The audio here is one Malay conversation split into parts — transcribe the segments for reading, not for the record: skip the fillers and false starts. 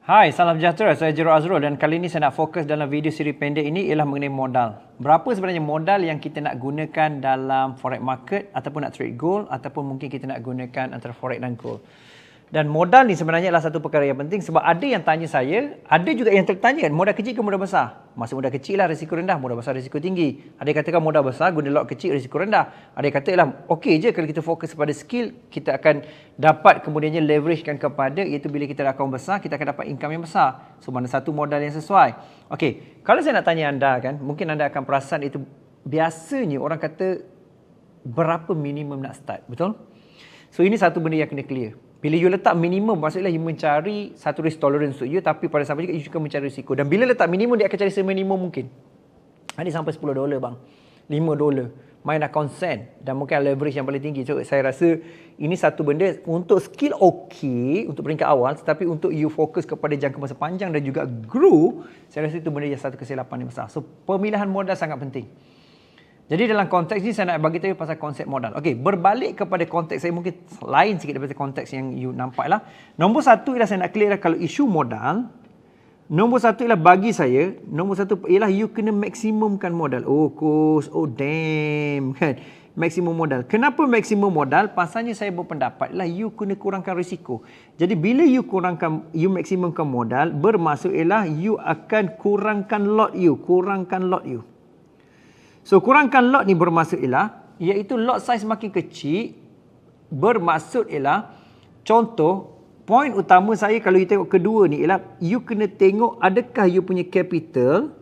Hai, salam sejahtera. Saya Jero Azrul dan kali ini saya nak fokus dalam video siri pendek ini ialah mengenai modal. Berapa sebenarnya modal yang kita nak gunakan dalam forex market ataupun nak trade gold ataupun mungkin kita nak gunakan antara forex dan gold. Dan modal ni sebenarnya adalah satu perkara yang penting sebab ada yang tanya saya, ada juga yang tertanya modal kecil ke modal besar? Maksud modal kecil lah risiko rendah, modal besar risiko tinggi. Ada yang katakan modal besar guna lot kecil risiko rendah. Ada yang kata lah okey je kalau kita fokus pada skill, kita akan dapat kemudiannya leveragekan kepada iaitu bila kita account besar, kita akan dapat income yang besar. So mana satu modal yang sesuai. Okey, kalau saya nak tanya anda kan, mungkin anda akan perasan itu biasanya orang kata berapa minimum nak start, betul? So ini satu benda yang kena clear. Bila you letak minimum, maksudnya you mencari satu risk tolerance untuk you, tapi pada sama juga you juga mencari risiko. Dan bila letak minimum, dia akan cari seminimum mungkin. Ini sampai $10 bang, $5, main account sen dan mungkin leverage yang paling tinggi. So saya rasa ini satu benda untuk skill okey untuk peringkat awal, tetapi untuk you fokus kepada jangka masa panjang dan juga grow, saya rasa itu benda yang satu kesilapan yang besar. So pemilihan modal sangat penting. Jadi dalam konteks ni saya nak bagi tahu pasal konsep modal. Okey, berbalik kepada konteks saya mungkin lain sikit daripada konteks yang you nampak lah. Nombor satu ialah saya nak clear lah kalau isu modal. Nombor satu ialah bagi saya, nombor satu ialah you kena maksimumkan modal. Oh coach, oh damn kan. Maksimum modal. Kenapa maksimum modal? Pasalnya saya berpendapat lah you kena kurangkan risiko. Jadi bila you maksimumkan modal, bermaksud ialah you akan kurangkan lot you. So kurangkan lot ni bermaksud ialah iaitu lot size makin kecil, bermaksud ialah contoh poin utama saya kalau you tengok kedua ni ialah you kena tengok adakah you punya capital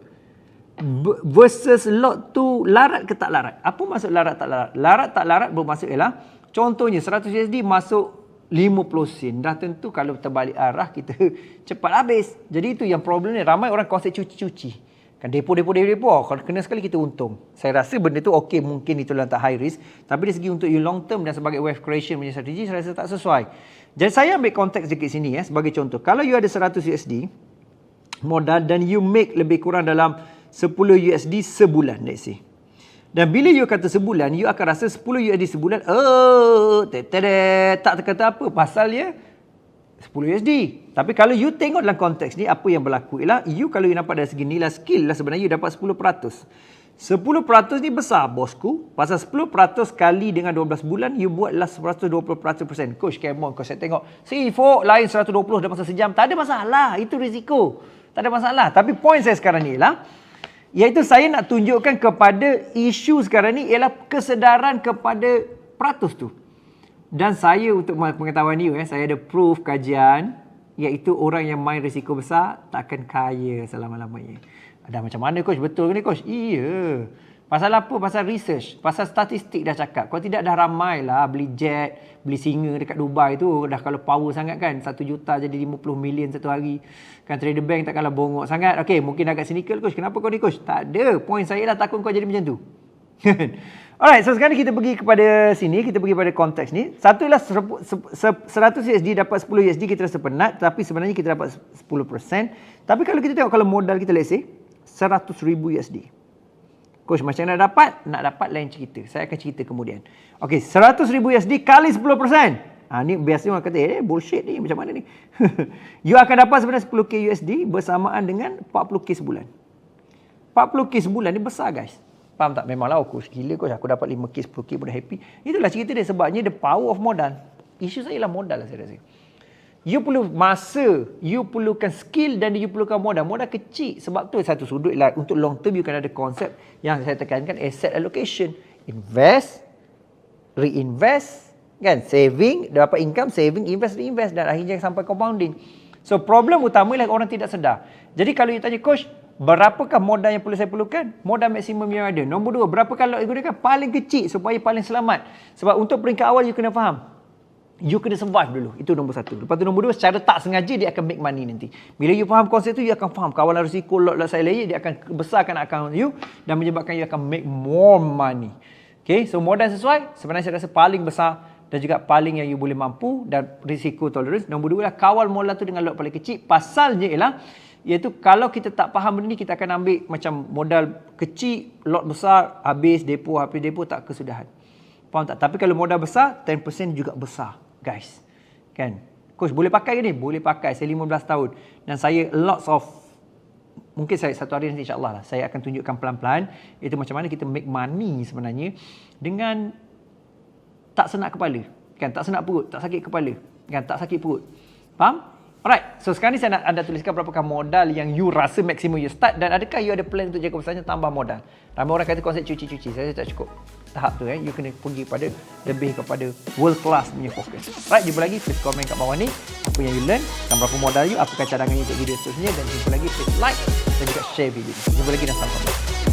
versus lot tu larat ke tak larat. Apa maksud larat tak larat? Larat tak larat bermaksud ialah contohnya 100 USD masuk 50 sen. Dah tentu kalau terbalik arah kita cepat habis. Jadi itu yang problem ni, ramai orang konsep cuci-cuci. Kan depo, kalau kena sekali kita untung. Saya rasa benda tu okey, mungkin itu lantak high risk, tapi dari segi untuk you long term dan sebagai wealth creation punya strategi, saya rasa tak sesuai. Jadi saya ambil konteks sedikit sini sebagai contoh. Kalau you ada 100 USD modal dan you make lebih kurang dalam 10 USD sebulan, let's say. Dan bila you kata sebulan, you akan rasa 10 USD sebulan, tak kata apa, pasalnya 10 USD. Tapi kalau you tengok dalam konteks ni, apa yang berlaku ialah you kalau you nampak dari segi nilai skill lah sebenarnya you dapat 10%. 10% ni besar bosku. Pasal 10% kali dengan 12 bulan, you buatlah 120%. Coach, come on, coach, saya tengok C4 lain 120 dalam masa sejam. Tak ada masalah, itu risiko. Tak ada masalah. Tapi poin saya sekarang ni ialah, iaitu saya nak tunjukkan kepada isu sekarang ni ialah kesedaran kepada peratus tu. Dan saya untuk pengetahuan you, saya ada proof kajian, iaitu orang yang main risiko besar takkan kaya selama-lamanya. Ada macam mana coach? Betul ke ni coach? Iya. Pasal apa? Pasal research. Pasal statistik dah cakap. Kalau tidak dah ramai lah beli jet, beli singa dekat Dubai tu. Dah kalau power sangat kan. 1 juta jadi 50 million satu hari. Kan trader bank takkanlah bongok sangat. Okey, mungkin agak cynical coach. Kenapa kau ni coach? Tak ada. Point saya lah takut kau jadi macam tu. Alright, so sekarang kita pergi kepada sini, kita pergi pada konteks ni. Satu ialah 100 USD dapat 10 USD, kita rasa penat, tapi sebenarnya kita dapat 10%. Tapi kalau kita tengok kalau modal kita let's say 100,000 USD. Coach, macam nak dapat? Nak dapat lain cerita. Saya akan cerita kemudian. Okey, 100,000 USD kali 10%. Ni biasanya orang kata, bullshit ni, macam mana ni? You akan dapat sebenarnya 10k USD bersamaan dengan 40k sebulan. 40k sebulan ni besar guys. Faham tak? Memanglah coach gila coach, aku dapat 5k 10k pun dah happy. Itulah cerita dia, sebabnya the power of modal. Isu saya ialah modal lah saya rasa. You perlu masa, you perlukan skill dan you perlukan modal. Modal kecil, sebab tu satu sudut lah untuk long term you kan ada konsep yang saya tekankan, asset allocation. Invest, reinvest, kan? Saving, dapat income, saving, invest, reinvest dan akhirnya sampai compounding. So problem utama ialah orang tidak sedar. Jadi kalau you tanya coach, berapakah modal yang perlu saya perlukan? Modal maksimum yang ada. Nombor 2, berapakah lot yang gunakan? Paling kecil supaya paling selamat. Sebab untuk peringkat awal you kena faham. You kena survive dulu. Itu nombor 1. Lepas tu nombor 2, secara tak sengaja dia akan make money nanti. Bila you faham konsep tu, you akan faham kawalan risiko lot saya layer, dia akan besarkan account you dan menyebabkan you akan make more money. Okay, so modal sesuai, sebenarnya saya rasa paling besar dan juga paling yang you boleh mampu dan risiko tolerance. Nombor 2 lah kawal modal tu dengan lot paling kecil. Pasalnya ialah iaitu kalau kita tak faham benda ni, kita akan ambil macam modal kecil, lot besar, habis depo tak kesudahan. Faham tak? Tapi kalau modal besar, 10% juga besar, guys. Kan? Coach, boleh pakai ke ni? Boleh pakai. Saya 15 tahun. Dan saya lots of, mungkin saya satu hari nanti insyaAllah lah, saya akan tunjukkan pelan-pelan itu macam mana kita make money sebenarnya dengan tak senak kepala. Kan? Tak senak perut, tak sakit kepala. Kan? Tak sakit perut. Faham? Alright, so sekarang ni saya nak anda tuliskan berapakah modal yang you rasa maksimum you start, dan adakah you ada plan untuk jaga besarnya tambah modal. Ramai orang kata konsep cuci-cuci, saya tak cukup tahap tu. You kena pergi pada lebih kepada world class punya fokus. Alright, jumpa lagi, please komen kat bawah ni apa yang you learn, dan berapa modal you, apakah cadangan you untuk video seterusnya, dan jumpa lagi, please like dan juga share video ni. Jumpa lagi dan sampai jumpa.